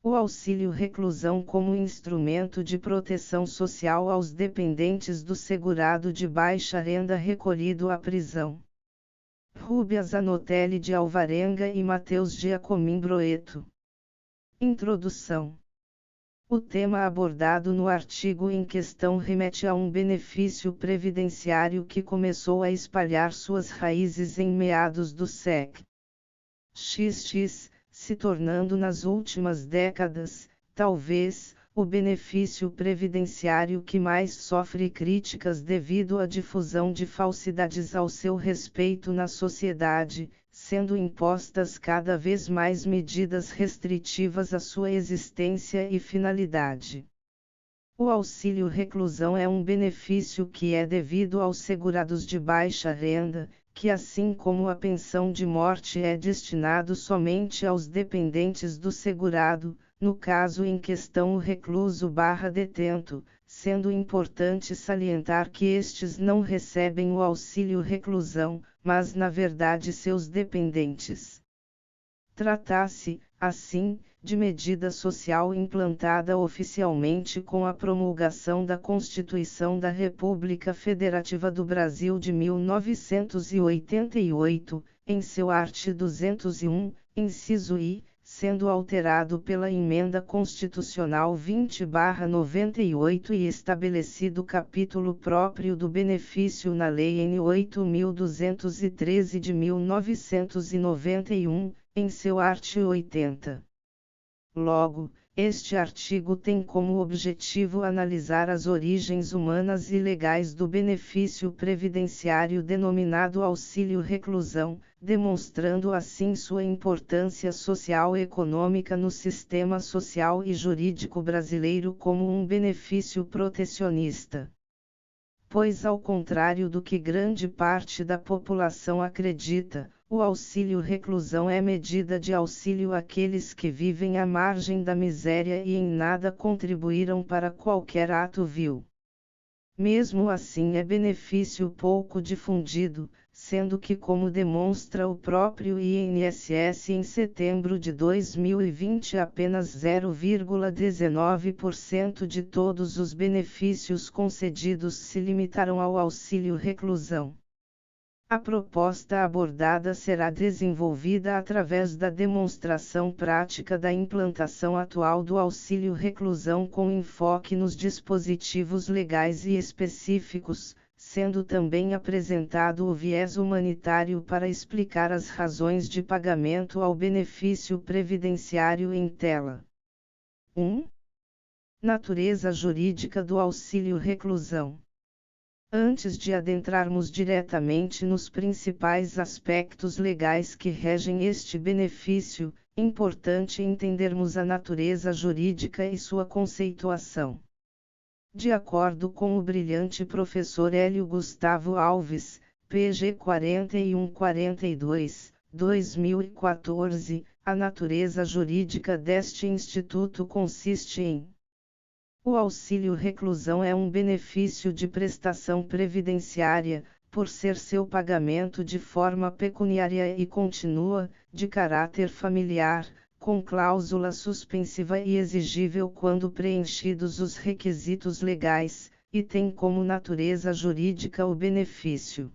O auxílio reclusão como instrumento de proteção social aos dependentes do segurado de baixa renda recolhido à prisão. Rúbia Zanotelli de Alvarenga e Mateus Giacomin Broeto. Introdução. O tema abordado no artigo em questão remete a um benefício previdenciário que começou a espalhar suas raízes em meados do século XX, se tornando nas últimas décadas, talvez, o benefício previdenciário que mais sofre críticas devido à difusão de falsidades ao seu respeito na sociedade, sendo impostas cada vez mais medidas restritivas à sua existência e finalidade. O auxílio reclusão é um benefício que é devido aos segurados de baixa renda, que assim como a pensão de morte é destinado somente aos dependentes do segurado, no caso em questão o recluso/detento, sendo importante salientar que estes não recebem o auxílio reclusão, mas na verdade seus dependentes. Trata-se, assim, de medida social implantada oficialmente com a promulgação da Constituição da República Federativa do Brasil de 1988, em seu art. 201, inciso I, sendo alterado pela Emenda Constitucional 20/98 e estabelecido capítulo próprio do benefício na Lei N. 8.213 de 1991, em seu art. 80. Logo, este artigo tem como objetivo analisar as origens humanas e legais do benefício previdenciário denominado auxílio reclusão, demonstrando assim sua importância social e econômica no sistema social e jurídico brasileiro como um benefício protecionista. Pois, ao contrário do que grande parte da população acredita, o auxílio reclusão é medida de auxílio àqueles que vivem à margem da miséria e em nada contribuíram para qualquer ato vil. Mesmo assim é benefício pouco difundido, sendo que, como demonstra o próprio INSS em setembro de 2020, apenas 0,19% de todos os benefícios concedidos se limitaram ao auxílio reclusão. A proposta abordada será desenvolvida através da demonstração prática da implantação atual do auxílio reclusão com enfoque nos dispositivos legais e específicos, sendo também apresentado o viés humanitário para explicar as razões de pagamento ao benefício previdenciário em tela. 1. Natureza jurídica do auxílio reclusão. Antes de adentrarmos diretamente nos principais aspectos legais que regem este benefício, importante entendermos a natureza jurídica e sua conceituação. De acordo com o brilhante professor Hélio Gustavo Alves, PG 4142, 2014, a natureza jurídica deste instituto consiste em: o auxílio reclusão é um benefício de prestação previdenciária, por ser seu pagamento de forma pecuniária e contínua, de caráter familiar, com cláusula suspensiva e exigível quando preenchidos os requisitos legais, e tem como natureza jurídica o benefício.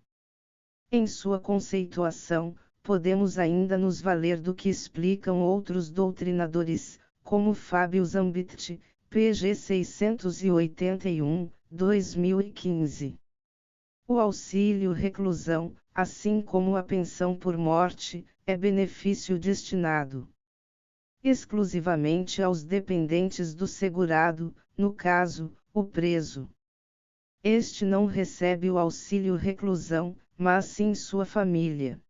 Em sua conceituação, podemos ainda nos valer do que explicam outros doutrinadores, como Fábio Zambit, PG 681, 2015. O auxílio reclusão, assim como a pensão por morte, é benefício destinado exclusivamente aos dependentes do segurado, no caso, o preso. Este não recebe o auxílio reclusão, mas sim sua família.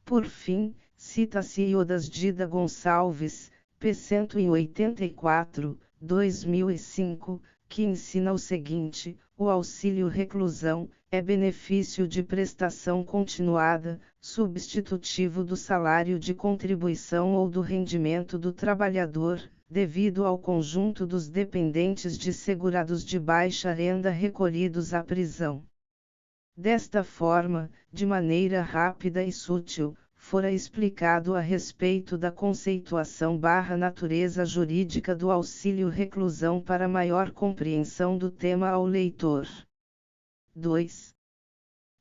Por fim, cita-se Iodas Dida Gonçalves, P. 184, 2005, que ensina o seguinte: o auxílio reclusão é benefício de prestação continuada, substitutivo do salário de contribuição ou do rendimento do trabalhador, devido ao conjunto dos dependentes de segurados de baixa renda recolhidos à prisão. Desta forma, de maneira rápida e sutil, fora explicado a respeito da conceituação / natureza jurídica do auxílio-reclusão para maior compreensão do tema ao leitor. 2.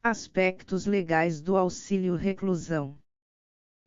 Aspectos legais do auxílio-reclusão.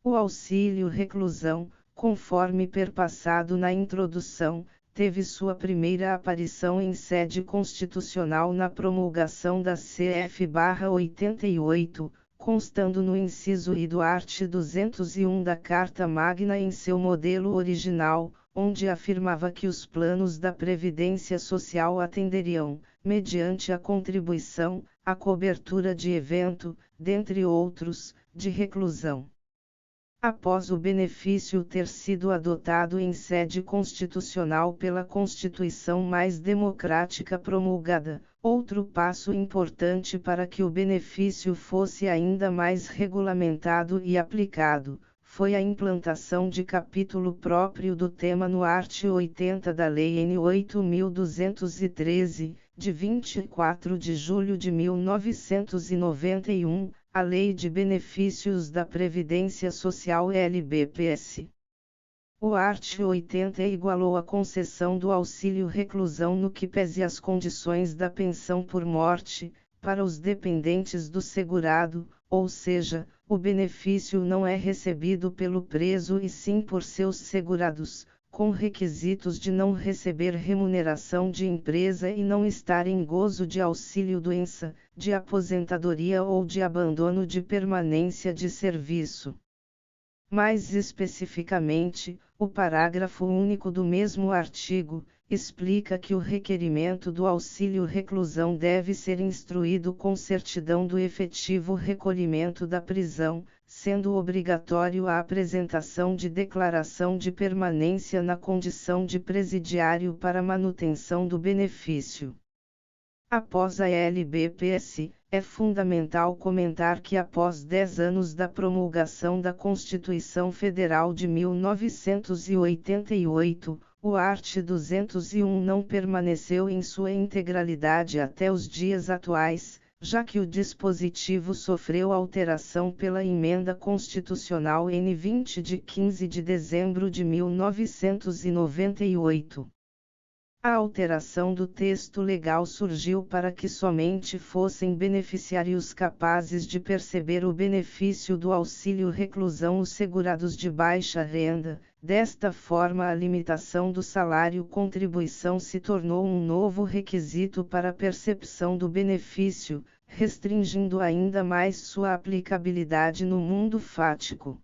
O auxílio-reclusão, conforme perpassado na introdução, teve sua primeira aparição em sede constitucional na promulgação da CF-88, constando no inciso I do art. 201 da Carta Magna em seu modelo original, onde afirmava que os planos da Previdência Social atenderiam, mediante a contribuição, a cobertura de evento, dentre outros, de reclusão. Após o benefício ter sido adotado em sede constitucional pela Constituição mais democrática promulgada, outro passo importante para que o benefício fosse ainda mais regulamentado e aplicado, foi a implantação de capítulo próprio do tema no art. 80 da Lei N. 8.213, de 24 de julho de 1991, a Lei de Benefícios da Previdência Social LBPS. O art. 80 igualou a concessão do auxílio-reclusão no que pese às condições da pensão por morte, para os dependentes do segurado, ou seja, o benefício não é recebido pelo preso e sim por seus segurados, com requisitos de não receber remuneração de empresa e não estar em gozo de auxílio-doença, de aposentadoria ou de abandono de permanência de serviço. Mais especificamente, o parágrafo único do mesmo artigo, explica que o requerimento do auxílio-reclusão deve ser instruído com certidão do efetivo recolhimento da prisão, sendo obrigatório a apresentação de declaração de permanência na condição de presidiário para manutenção do benefício. Após a LBPS, é fundamental comentar que após 10 anos da promulgação da Constituição Federal de 1988, o art. 201 não permaneceu em sua integralidade até os dias atuais, já que o dispositivo sofreu alteração pela Emenda Constitucional N. 20 de 15 de dezembro de 1998. A alteração do texto legal surgiu para que somente fossem beneficiários capazes de perceber o benefício do auxílio-reclusão os segurados de baixa renda. Desta forma, a limitação do salário-contribuição se tornou um novo requisito para a percepção do benefício, restringindo ainda mais sua aplicabilidade no mundo fático.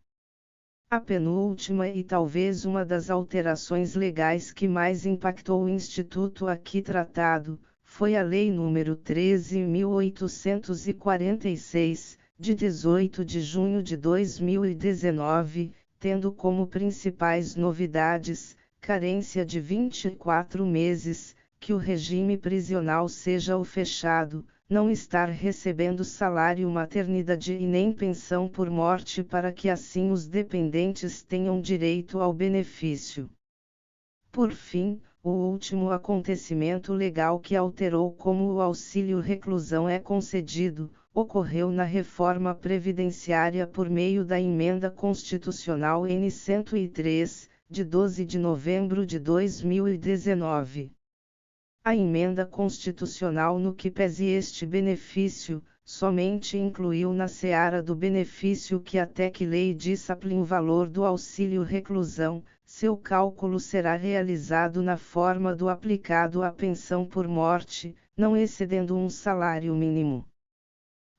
A penúltima e talvez uma das alterações legais que mais impactou o Instituto aqui tratado, foi a Lei nº 13.846, de 18 de junho de 2019, tendo como principais novidades, carência de 24 meses, que o regime prisional seja o fechado, não estar recebendo salário maternidade e nem pensão por morte para que assim os dependentes tenham direito ao benefício. Por fim, o último acontecimento legal que alterou como o auxílio-reclusão é concedido, ocorreu na reforma previdenciária por meio da Emenda Constitucional N. 103, de 12 de novembro de 2019. A emenda constitucional no que pese este benefício, somente incluiu na seara do benefício que até que lei discipline o valor do auxílio-reclusão, seu cálculo será realizado na forma do aplicado à pensão por morte, não excedendo um salário mínimo.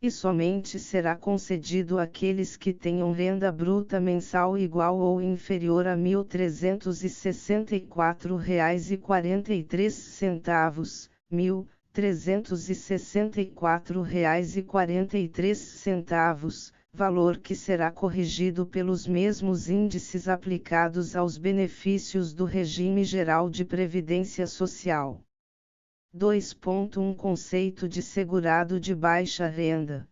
E somente será concedido àqueles que tenham renda bruta mensal igual ou inferior a R$ 1.364,43, R$ 1.364,43, valor que será corrigido pelos mesmos índices aplicados aos benefícios do regime geral de previdência social. 2.1 Conceito de segurado de baixa renda.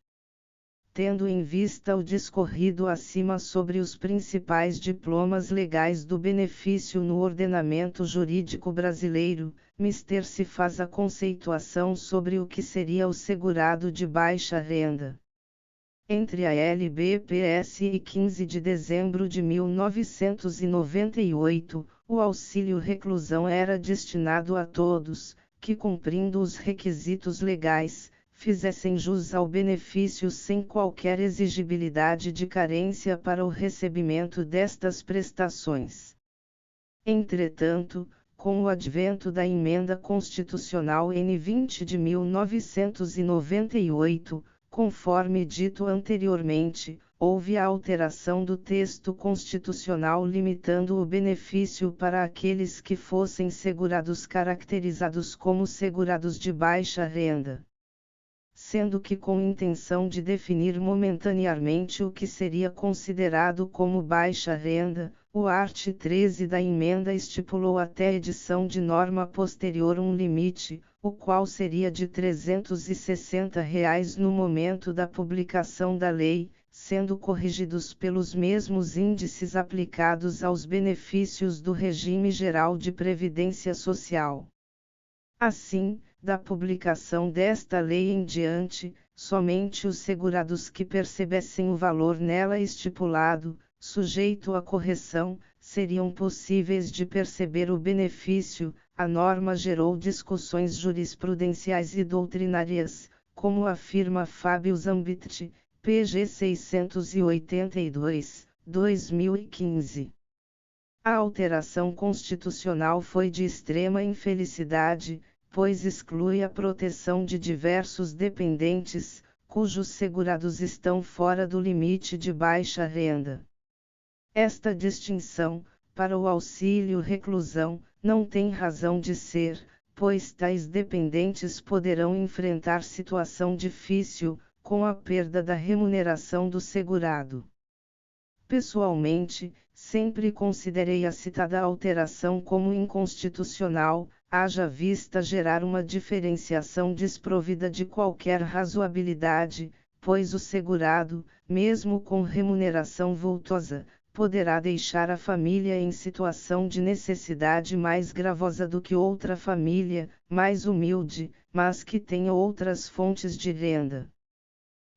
Tendo em vista o discorrido acima sobre os principais diplomas legais do benefício no ordenamento jurídico brasileiro, mister se faz a conceituação sobre o que seria o segurado de baixa renda. Entre a LBPS e 15 de dezembro de 1998, o auxílio reclusão era destinado a todos, que cumprindo os requisitos legais, fizessem jus ao benefício sem qualquer exigibilidade de carência para o recebimento destas prestações. Entretanto, com o advento da Emenda Constitucional N20 de 1998, conforme dito anteriormente, houve a alteração do texto constitucional limitando o benefício para aqueles que fossem segurados caracterizados como segurados de baixa renda. Sendo que com intenção de definir momentaneamente o que seria considerado como baixa renda, o art. 13 da emenda estipulou até edição de norma posterior um limite, o qual seria de R$ 360 no momento da publicação da lei, sendo corrigidos pelos mesmos índices aplicados aos benefícios do regime geral de previdência social. Assim, da publicação desta lei em diante, somente os segurados que percebessem o valor nela estipulado, sujeito à correção, seriam possíveis de perceber o benefício. A norma gerou discussões jurisprudenciais e doutrinárias, como afirma Fábio Zambit, PG 682, 2015. A alteração constitucional foi de extrema infelicidade, pois exclui a proteção de diversos dependentes, cujos segurados estão fora do limite de baixa renda. Esta distinção, para o auxílio reclusão, não tem razão de ser, pois tais dependentes poderão enfrentar situação difícil, com a perda da remuneração do segurado. Pessoalmente, sempre considerei a citada alteração como inconstitucional, haja vista gerar uma diferenciação desprovida de qualquer razoabilidade, pois o segurado, mesmo com remuneração vultosa, poderá deixar a família em situação de necessidade mais gravosa do que outra família, mais humilde, mas que tenha outras fontes de renda.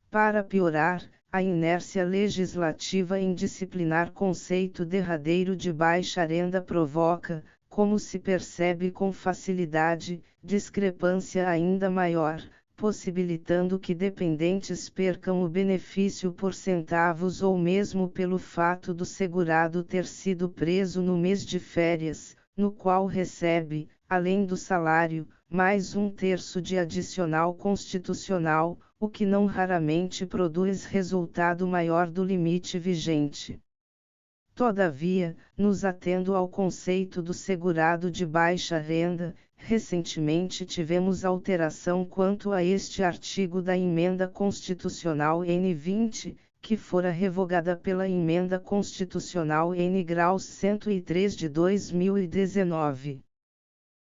Para piorar, a inércia legislativa em disciplinar conceito derradeiro de baixa renda provoca, como se percebe com facilidade, discrepância ainda maior, possibilitando que dependentes percam o benefício por centavos ou mesmo pelo fato do segurado ter sido preso no mês de férias, no qual recebe, além do salário, mais 1/3 de adicional constitucional, o que não raramente produz resultado maior do limite vigente. Todavia, nos atendo ao conceito do segurado de baixa renda, recentemente tivemos alteração quanto a este artigo da Emenda Constitucional N20, que fora revogada pela Emenda Constitucional N-Graus 103 de 2019.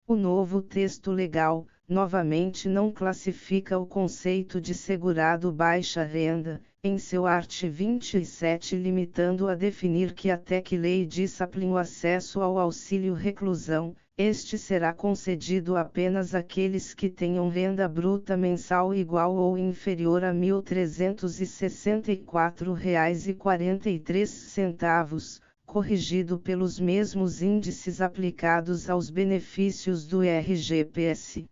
O novo texto legal, novamente não classifica o conceito de segurado baixa renda, em seu art. 27 limitando a definir que até que lei discipline o acesso ao auxílio reclusão, este será concedido apenas àqueles que tenham renda bruta mensal igual ou inferior a R$ 1.364,43, corrigido pelos mesmos índices aplicados aos benefícios do RGPS.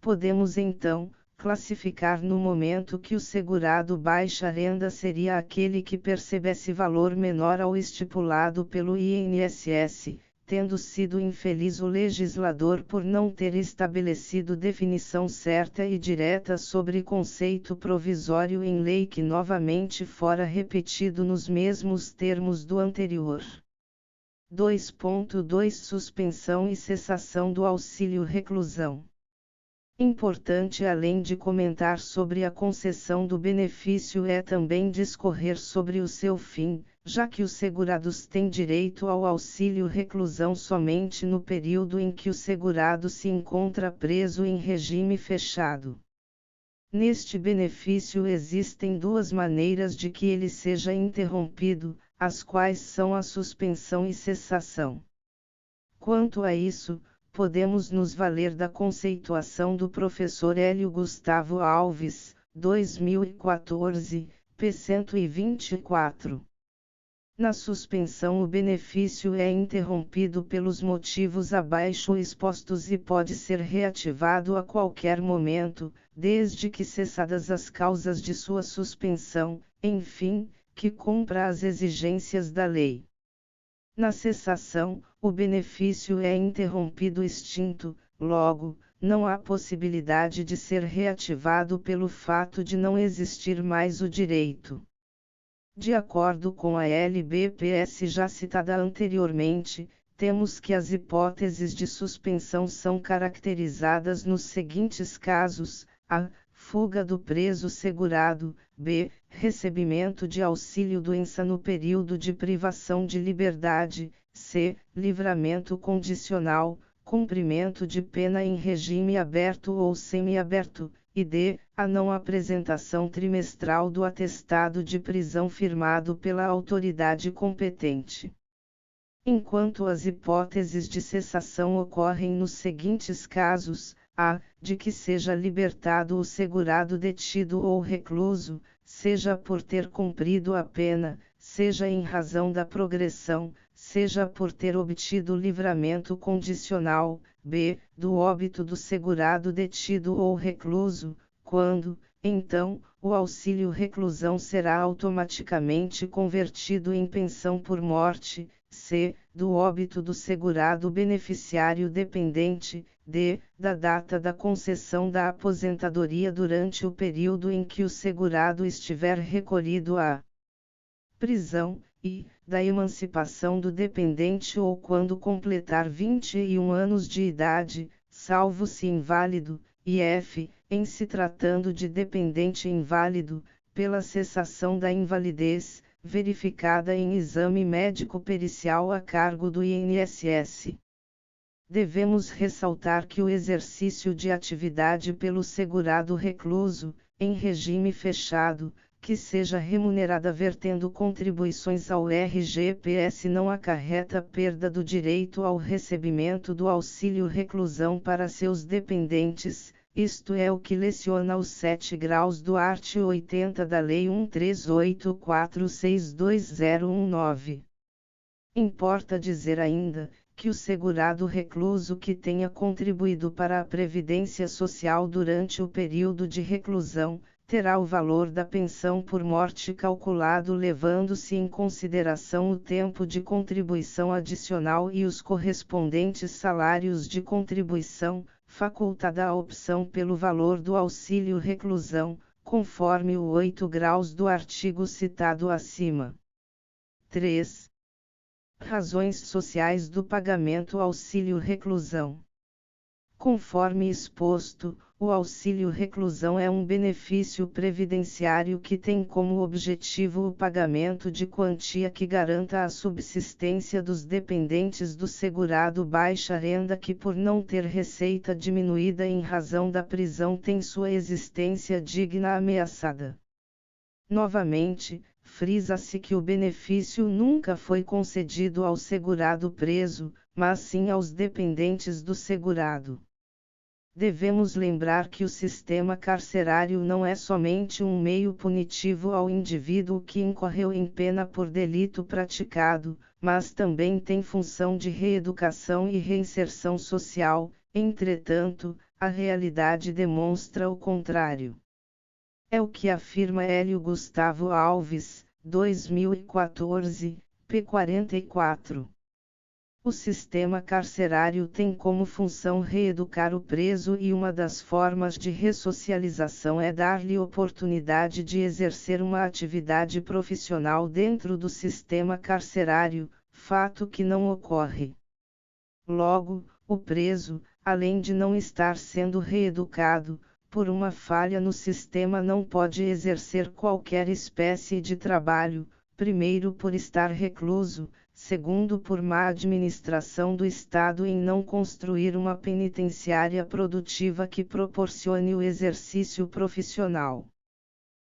Podemos então classificar no momento que o segurado baixa renda seria aquele que percebesse valor menor ao estipulado pelo INSS, tendo sido infeliz o legislador por não ter estabelecido definição certa e direta sobre conceito provisório em lei que novamente fora repetido nos mesmos termos do anterior. 2.2 Suspensão e cessação do auxílio reclusão. Importante, além de comentar sobre a concessão do benefício, é também discorrer sobre o seu fim, já que os segurados têm direito ao auxílio reclusão somente no período em que o segurado se encontra preso em regime fechado. Neste benefício existem duas maneiras de que ele seja interrompido, as quais são a suspensão e cessação. Quanto a isso, podemos nos valer da conceituação do professor Hélio Gustavo Alves, 2014, p. 124. Na suspensão, o benefício é interrompido pelos motivos abaixo expostos e pode ser reativado a qualquer momento, desde que cessadas as causas de sua suspensão, enfim, que cumpra as exigências da lei. Na cessação, o benefício é interrompido extinto, logo, não há possibilidade de ser reativado pelo fato de não existir mais o direito. De acordo com a LBPS já citada anteriormente, temos que as hipóteses de suspensão são caracterizadas nos seguintes casos: a. Fuga do preso segurado, b. Recebimento de auxílio-doença no período de privação de liberdade, c. Livramento condicional, cumprimento de pena em regime aberto ou semiaberto, e d. A não apresentação trimestral do atestado de prisão firmado pela autoridade competente. Enquanto as hipóteses de cessação ocorrem nos seguintes casos: a. De que seja libertado o segurado detido ou recluso, seja por ter cumprido a pena, seja em razão da progressão, seja por ter obtido livramento condicional, b. Do óbito do segurado detido ou recluso, quando, então, o auxílio-reclusão será automaticamente convertido em pensão por morte, c. Do óbito do segurado beneficiário dependente, d. Da data da concessão da aposentadoria durante o período em que o segurado estiver recolhido à prisão, e da emancipação do dependente ou quando completar 21 anos de idade, salvo se inválido, e f. Em se tratando de dependente inválido, pela cessação da invalidez, verificada em exame médico pericial a cargo do INSS. Devemos ressaltar que o exercício de atividade pelo segurado recluso, em regime fechado, que seja remunerada vertendo contribuições ao RGPS não acarreta perda do direito ao recebimento do auxílio-reclusão para seus dependentes, isto é o que leciona os 7 graus do art. 80 da Lei 1384622019. Importa dizer ainda, que o segurado recluso que tenha contribuído para a Previdência Social durante o período de reclusão, terá o valor da pensão por morte calculado levando-se em consideração o tempo de contribuição adicional e os correspondentes salários de contribuição, facultada a opção pelo valor do auxílio-reclusão, conforme o 8 graus do artigo citado acima. 3. Razões sociais do pagamento auxílio-reclusão. Conforme exposto, o auxílio-reclusão é um benefício previdenciário que tem como objetivo o pagamento de quantia que garanta a subsistência dos dependentes do segurado baixa renda que por não ter receita diminuída em razão da prisão tem sua existência digna ameaçada. Novamente, frisa-se que o benefício nunca foi concedido ao segurado preso, mas sim aos dependentes do segurado. Devemos lembrar que o sistema carcerário não é somente um meio punitivo ao indivíduo que incorreu em pena por delito praticado, mas também tem função de reeducação e reinserção social. Entretanto, a realidade demonstra o contrário. É o que afirma Hélio Gustavo Alves, 2014, p. 44. O sistema carcerário tem como função reeducar o preso e uma das formas de ressocialização é dar-lhe oportunidade de exercer uma atividade profissional dentro do sistema carcerário, fato que não ocorre. Logo, o preso, além de não estar sendo reeducado, por uma falha no sistema não pode exercer qualquer espécie de trabalho, primeiro por estar recluso, segundo por má administração do Estado em não construir uma penitenciária produtiva que proporcione o exercício profissional.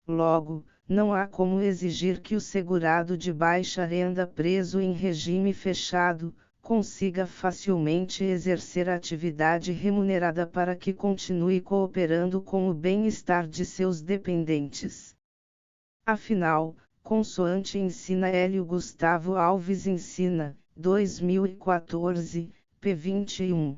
Logo, não há como exigir que o segurado de baixa renda preso em regime fechado, consiga facilmente exercer atividade remunerada para que continue cooperando com o bem-estar de seus dependentes. Afinal, consoante ensina Hélio Gustavo Alves ensina, 2014, p. 21.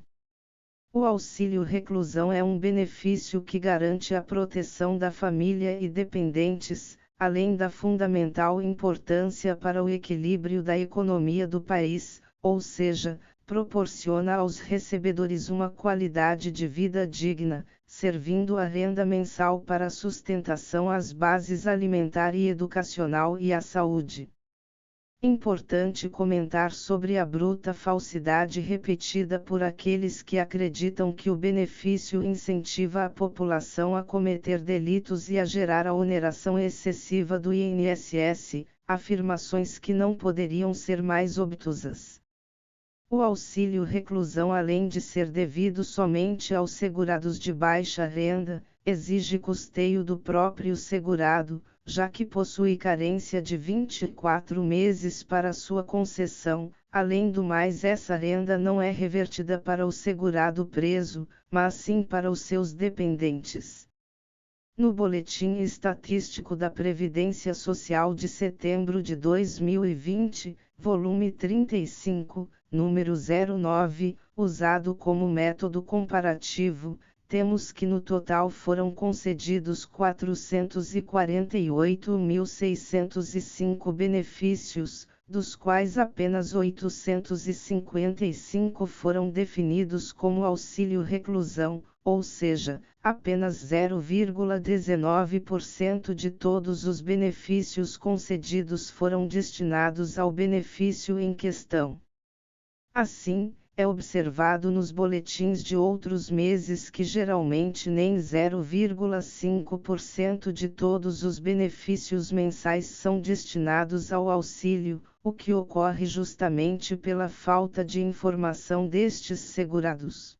O auxílio reclusão é um benefício que garante a proteção da família e dependentes, além da fundamental importância para o equilíbrio da economia do país, ou seja, proporciona aos recebedores uma qualidade de vida digna, servindo a renda mensal para a sustentação às bases alimentar e educacional e à saúde. Importante comentar sobre a bruta falsidade repetida por aqueles que acreditam que o benefício incentiva a população a cometer delitos e a gerar a oneração excessiva do INSS, afirmações que não poderiam ser mais obtusas. O auxílio reclusão, além de ser devido somente aos segurados de baixa renda, exige custeio do próprio segurado, já que possui carência de 24 meses para sua concessão. Além do mais, essa renda não é revertida para o segurado preso, mas sim para os seus dependentes. No Boletim Estatístico da Previdência Social de setembro de 2020, volume 35, número 09, usado como método comparativo, temos que no total foram concedidos 448.605 benefícios, dos quais apenas 855 foram definidos como auxílio reclusão, ou seja, apenas 0,19% de todos os benefícios concedidos foram destinados ao benefício em questão. Assim, é observado nos boletins de outros meses que geralmente nem 0,5% de todos os benefícios mensais são destinados ao auxílio, o que ocorre justamente pela falta de informação destes segurados.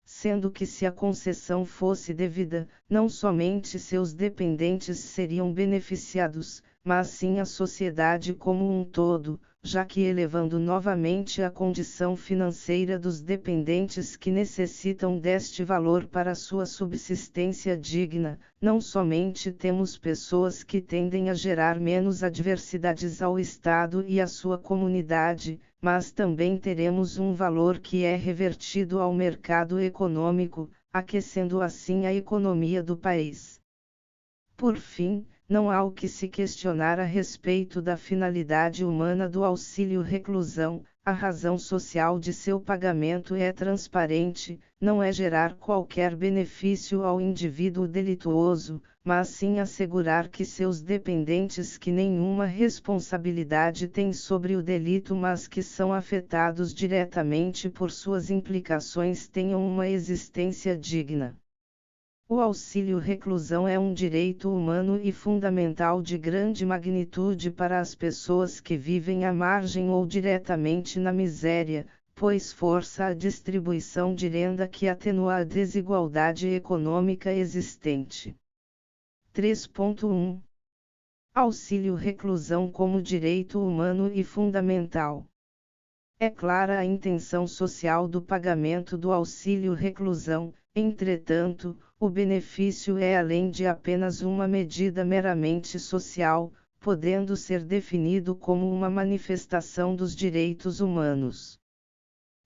Sendo que, se a concessão fosse devida, não somente seus dependentes seriam beneficiados, mas sim a sociedade como um todo, já que elevando novamente a condição financeira dos dependentes que necessitam deste valor para sua subsistência digna, não somente temos pessoas que tendem a gerar menos adversidades ao Estado e à sua comunidade, mas também teremos um valor que é revertido ao mercado econômico, aquecendo assim a economia do país. Por fim, não há o que se questionar a respeito da finalidade humana do auxílio reclusão. A razão social de seu pagamento é transparente, não é gerar qualquer benefício ao indivíduo delituoso, mas sim assegurar que seus dependentes, que nenhuma responsabilidade têm sobre o delito, mas que são afetados diretamente por suas implicações, tenham uma existência digna. O auxílio reclusão é um direito humano e fundamental de grande magnitude para as pessoas que vivem à margem ou diretamente na miséria, pois força a distribuição de renda que atenua a desigualdade econômica existente. 3.1 Auxílio reclusão como direito humano e fundamental. É clara a intenção social do pagamento do auxílio reclusão, entretanto, o benefício é além de apenas uma medida meramente social, podendo ser definido como uma manifestação dos direitos humanos.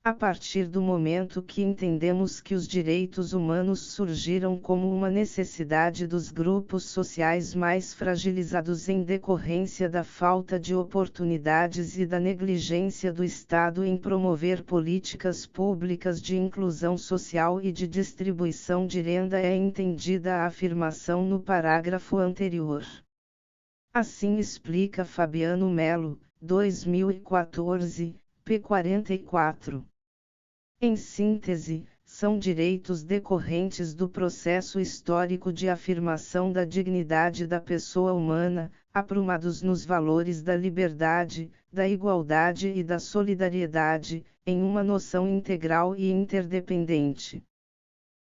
A partir do momento que entendemos que os direitos humanos surgiram como uma necessidade dos grupos sociais mais fragilizados em decorrência da falta de oportunidades e da negligência do Estado em promover políticas públicas de inclusão social e de distribuição de renda, é entendida a afirmação no parágrafo anterior. Assim explica Fabiano Melo, 2014, p. 44. Em síntese, são direitos decorrentes do processo histórico de afirmação da dignidade da pessoa humana, aprumados nos valores da liberdade, da igualdade e da solidariedade, em uma noção integral e interdependente.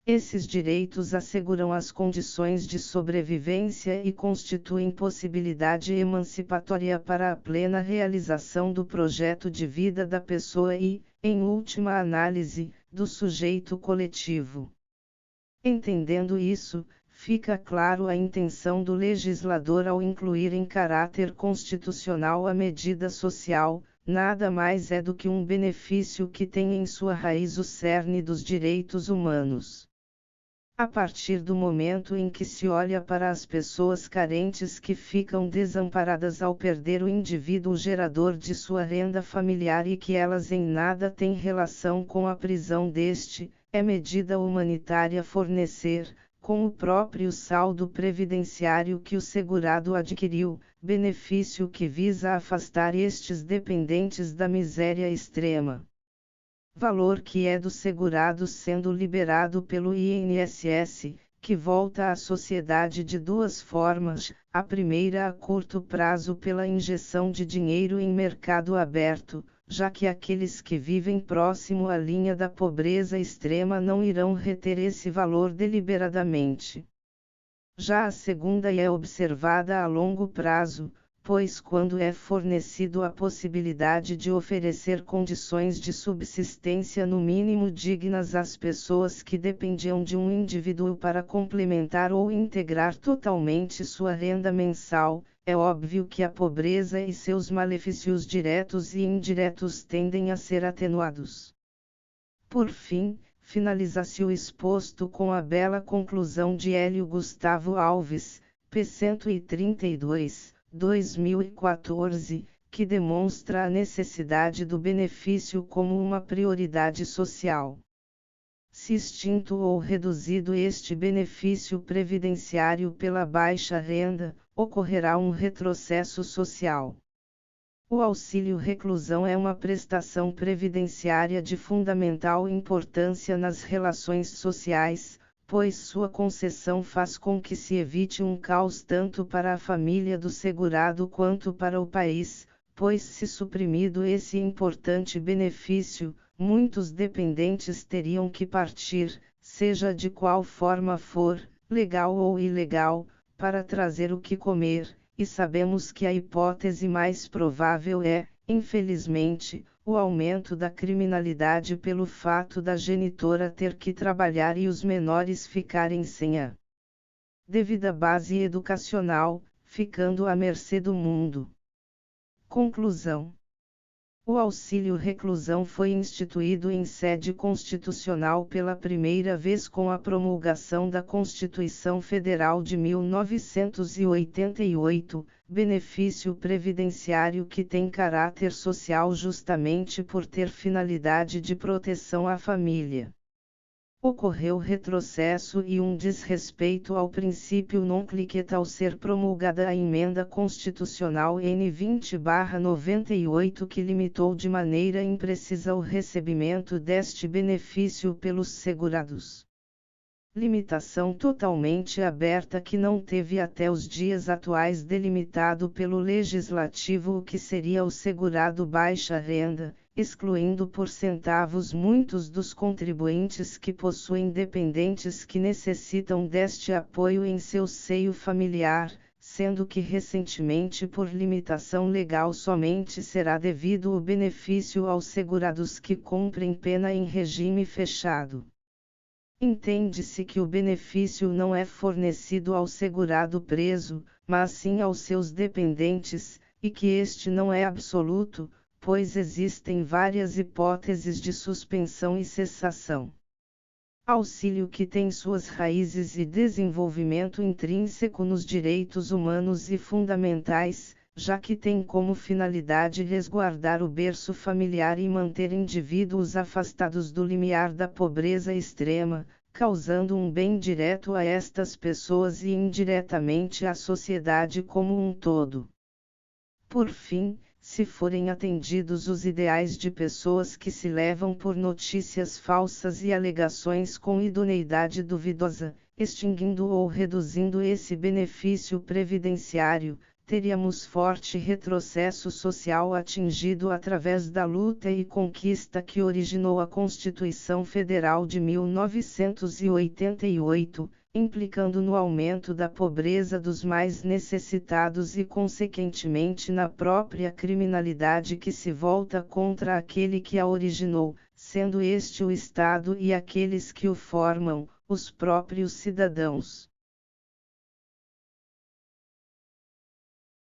Esses direitos asseguram as condições de sobrevivência e constituem possibilidade emancipatória para a plena realização do projeto de vida da pessoa e, em última análise, do sujeito coletivo. Entendendo isso, fica claro a intenção do legislador ao incluir em caráter constitucional a medida social, nada mais é do que um benefício que tem em sua raiz o cerne dos direitos humanos. A partir do momento em que se olha para as pessoas carentes que ficam desamparadas ao perder o indivíduo gerador de sua renda familiar e que elas em nada têm relação com a prisão deste, é medida humanitária fornecer, com o próprio saldo previdenciário que o segurado adquiriu, benefício que visa afastar estes dependentes da miséria extrema. Valor que é do segurado sendo liberado pelo INSS, que volta à sociedade de duas formas, a primeira a curto prazo pela injeção de dinheiro em mercado aberto, já que aqueles que vivem próximo à linha da pobreza extrema não irão reter esse valor deliberadamente. Já a segunda é observada a longo prazo, pois quando é fornecido a possibilidade de oferecer condições de subsistência no mínimo dignas às pessoas que dependiam de um indivíduo para complementar ou integrar totalmente sua renda mensal, é óbvio que a pobreza e seus malefícios diretos e indiretos tendem a ser atenuados. Por fim, finaliza-se o exposto com a bela conclusão de Hélio Gustavo Alves, p. 132. 2014, que demonstra a necessidade do benefício como uma prioridade social. Se extinto ou reduzido este benefício previdenciário pela baixa renda, ocorrerá um retrocesso social. O auxílio reclusão é uma prestação previdenciária de fundamental importância nas relações sociais, pois sua concessão faz com que se evite um caos tanto para a família do segurado quanto para o país, pois se suprimido esse importante benefício, muitos dependentes teriam que partir, seja de qual forma for, legal ou ilegal, para trazer o que comer, e sabemos que a hipótese mais provável é, infelizmente, o aumento da criminalidade pelo fato da genitora ter que trabalhar e os menores ficarem sem a devida base educacional, ficando à mercê do mundo. Conclusão. O auxílio reclusão foi instituído em sede constitucional pela primeira vez com a promulgação da Constituição Federal de 1988, benefício previdenciário que tem caráter social justamente por ter finalidade de proteção à família. Ocorreu retrocesso e um desrespeito ao princípio non liquet ao ser promulgada a Emenda Constitucional N. 20/98 que limitou de maneira imprecisa o recebimento deste benefício pelos segurados. Limitação totalmente aberta que não teve até os dias atuais delimitado pelo Legislativo o que seria o segurado baixa renda, excluindo por centavos muitos dos contribuintes que possuem dependentes que necessitam deste apoio em seu seio familiar, sendo que recentemente por limitação legal somente será devido o benefício aos segurados que cumprem pena em regime fechado. Entende-se que o benefício não é fornecido ao segurado preso, mas sim aos seus dependentes, e que este não é absoluto, pois existem várias hipóteses de suspensão e cessação. Auxílio que tem suas raízes e desenvolvimento intrínseco nos direitos humanos e fundamentais, já que tem como finalidade resguardar o berço familiar e manter indivíduos afastados do limiar da pobreza extrema, causando um bem direto a estas pessoas e indiretamente à sociedade como um todo. Por fim, se forem atendidos os ideais de pessoas que se levam por notícias falsas e alegações com idoneidade duvidosa, extinguindo ou reduzindo esse benefício previdenciário, teríamos forte retrocesso social atingido através da luta e conquista que originou a Constituição Federal de 1988, implicando no aumento da pobreza dos mais necessitados e consequentemente na própria criminalidade que se volta contra aquele que a originou, sendo este o Estado e aqueles que o formam, os próprios cidadãos.